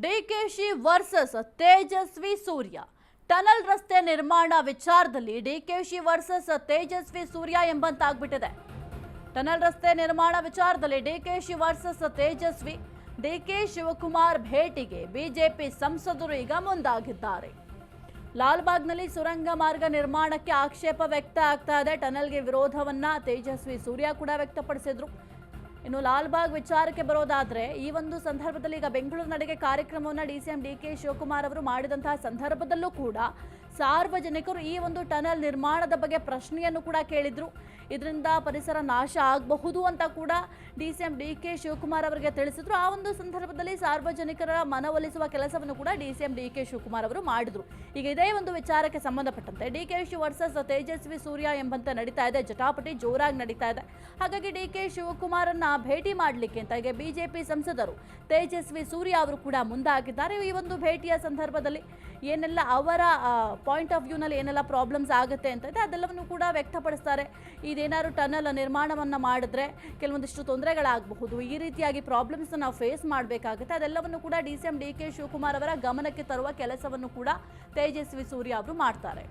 DKShi versus Tejasvi Surya tunnel ರಸ್ತೆ ನಿರ್ಮಾಣ ವಿಚಾರದಲ್ಲಿ ಡಿಕೆಶಿ ವರ್ಸಸ್ ತೇಜಸ್ವಿ ಸೂರ್ಯ ಎಂಬಂತಾಗ್ಬಿಟ್ಟಿದೆ. ಟನಲ್ ರಸ್ತೆ ನಿರ್ಮಾಣ ವಿಚಾರದಲ್ಲಿ ಡಿಕೆಶಿ ವರ್ಸಸ್ ತೇಜಸ್ವಿ, ಡಿಕೆ ಶಿವಕುಮಾರ್ ಭೇಟಿಗೆ ಬಿಜೆಪಿ ಸಂಸದರು ಈಗ ಮುಂದಾಗಿದ್ದಾರೆ. ಲಾಲ್ಬಾಗ್ನಲ್ಲಿ ಸುರಂಗ ಮಾರ್ಗ ನಿರ್ಮಾಣಕ್ಕೆ ಆಕ್ಷೇಪ ವ್ಯಕ್ತ ಆಗ್ತಾ ಇದೆ. ಟನಲ್ಗೆ ವಿರೋಧವನ್ನ ತೇಜಸ್ವಿ ಸೂರ್ಯ ಕೂಡ ವ್ಯಕ್ತಪಡಿಸಿದ್ರು. ಇನ್ನು ಲಾಲ್ಬಾಗ್ ವಿಚಾರಕ್ಕೆ ಬರೋದಾದ್ರೆ ಈ ಒಂದು ಸಂದರ್ಭದಲ್ಲಿ ಈಗ ಬೆಂಗಳೂರು ನಡೆಗೆ ಕಾರ್ಯಕ್ರಮವನ್ನು ಡಿಸಿಎಂ ಡಿಕೆ ಶಿವಕುಮಾರ್ ಅವರು ಮಾಡಿದಂತಹ ಸಂದರ್ಭದಲ್ಲೂ ಕೂಡ ಸಾರ್ವಜನಿಕರು ಈ ಒಂದು ಟನಲ್ ನಿರ್ಮಾಣದ ಬಗ್ಗೆ ಪ್ರಶ್ನೆಯನ್ನು ಕೂಡ ಕೇಳಿದ್ರು. ಇದರಿಂದ ಪರಿಸರ ನಾಶ ಆಗಬಹುದು ಅಂತ ಕೂಡ ಡಿಸಿಎಂ ಡಿಕೆ ಶಿವಕುಮಾರ್ ಅವರಿಗೆ ತಿಳಿಸಿದ್ರು. ಆ ಒಂದು ಸಂದರ್ಭದಲ್ಲಿ ಸಾರ್ವಜನಿಕರ ಮನವೊಲಿಸುವ ಕೆಲಸವನ್ನು ಕೂಡ ಡಿಸಿಎಂ ಡಿಕೆ ಶಿವಕುಮಾರ್ ಅವರು ಮಾಡಿದ್ರು. ಈಗ ಇದೇ ಒಂದು ವಿಚಾರಕ್ಕೆ ಸಂಬಂಧಪಟ್ಟಂತೆ ಡಿಕೆಶಿ ವರ್ಸಸ್ ತೇಜಸ್ವಿ ಸೂರ್ಯ ಎಂಬಂತೆ ನಡೀತಾ ಇದೆ. ಜಟಾಪಟಿ ಜೋರಾಗಿ ನಡೀತಾ ಇದೆ. ಹಾಗಾಗಿ ಡಿಕೆ ಶಿವಕುಮಾರನ್ನ ಭೇಟಿ ಮಾಡಲಿಕ್ಕೆ ಅಂತ ಈಗ ಬಿಜೆಪಿ ಸಂಸದರು ತೇಜಸ್ವಿ ಸೂರ್ಯ ಅವರು ಕೂಡ ಮುಂದಾಗಿದ್ದಾರೆ. ಈ ಒಂದು ಭೇಟಿಯ ಸಂದರ್ಭದಲ್ಲಿ ಏನೆಲ್ಲ ಅವರ ಪಾಯಿಂಟ್ ಆಫ್ ವ್ಯೂನಲ್ಲಿ ಏನೆಲ್ಲ ಪ್ರಾಬ್ಲಮ್ಸ್ ಆಗುತ್ತೆ ಅಂತ ಇದೆ ಅದೆಲ್ಲವನ್ನು ಕೂಡ ವ್ಯಕ್ತಪಡಿಸ್ತಾರೆ. ಇದೇನಾದ್ರು ಟನಲ್ ನಿರ್ಮಾಣವನ್ನ ಮಾಡಿದ್ರೆ ಕೆಲವೊಂದಿಷ್ಟು ತೊಂದರೆಗಳಾಗಬಹುದು, ಈ ರೀತಿಯಾಗಿ ಪ್ರಾಬ್ಲಮ್ಸ್ ನಾವು ಫೇಸ್ ಮಾಡಬೇಕಾಗುತ್ತೆ, ಅದೆಲ್ಲವನ್ನು ಕೂಡ ಡಿಸಿಎಂ ಡಿಕೆ ಶಿವಕುಮಾರ್ ಅವರ ಗಮನಕ್ಕೆ ತರುವ ಕೆಲಸವನ್ನು ಕೂಡ ತೇಜಸ್ವಿ ಸೂರ್ಯ ಅವರು ಮಾಡ್ತಾರೆ.